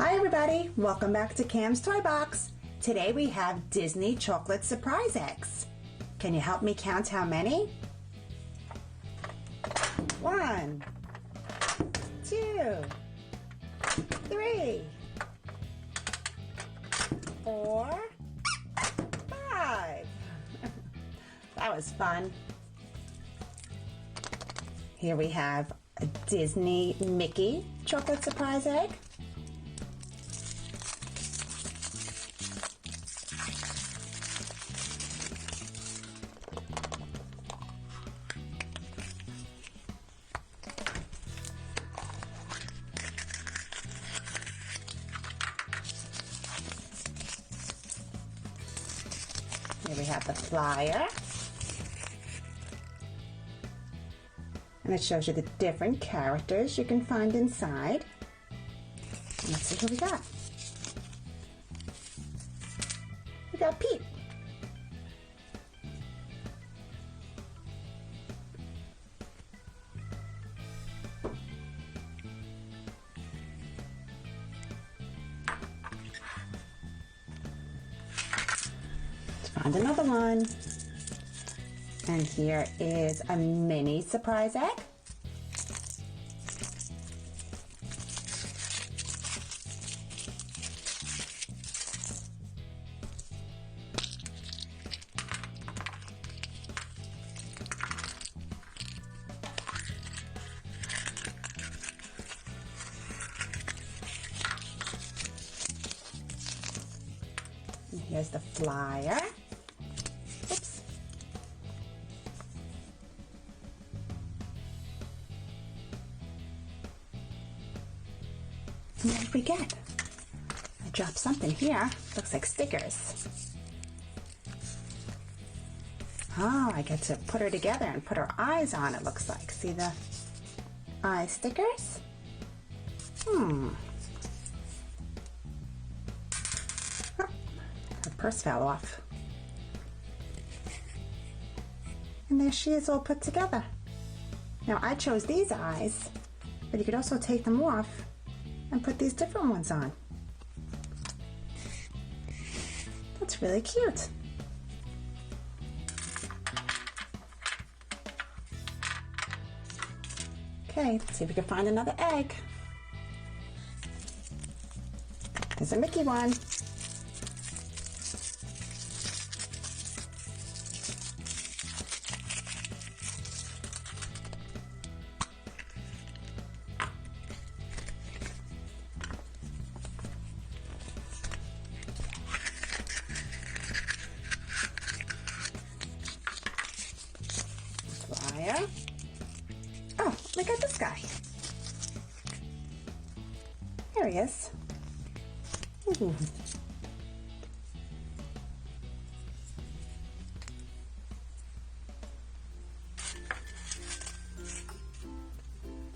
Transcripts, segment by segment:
Hi everybody, welcome back to Cam's Toy Box. Today we have Disney chocolate surprise eggs. Can you help me count how many? 1, 2, 3, 4, 5. That was fun. Here we have a Disney Mickey chocolate surprise egg. Here we have the flyer, and it shows you the different characters you can find inside. And let's see who we got. We got Pete. Find another one. And here is a mini surprise egg. And here's the flyer. What did we get? I dropped something here. Looks like stickers. Oh, I get to put her together and put her eyes on, it looks like. See the eye stickers? Oh, her purse fell off. And there she is all put together. Now I chose these eyes, but you could also take them off and put these different ones on. That's really cute. Okay, let's see if we can find another egg. There's a Mickey one. Flyer. Oh, look at this guy. There he is. Ooh.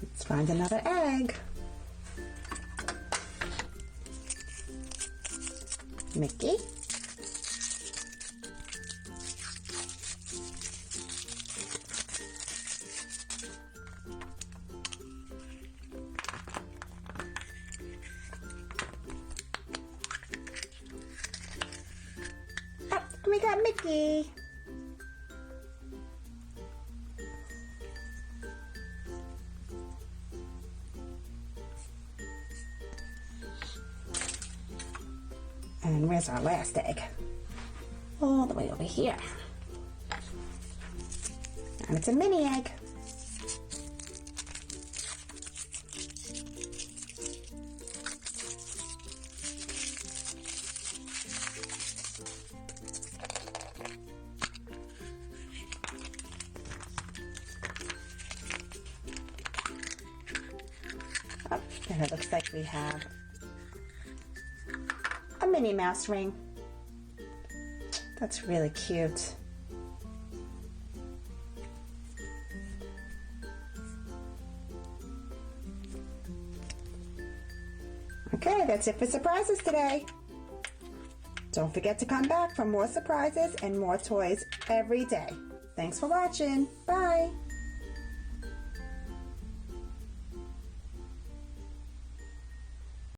Let's find another egg. Mickey. We got Mickey. And where's our last egg? All the way over here. And it's a mini egg. Oh, and it looks like we have a Minnie Mouse ring. That's really cute. Okay, that's it for surprises today. Don't forget to come back for more surprises and more toys every day. Thanks for watching. Bye.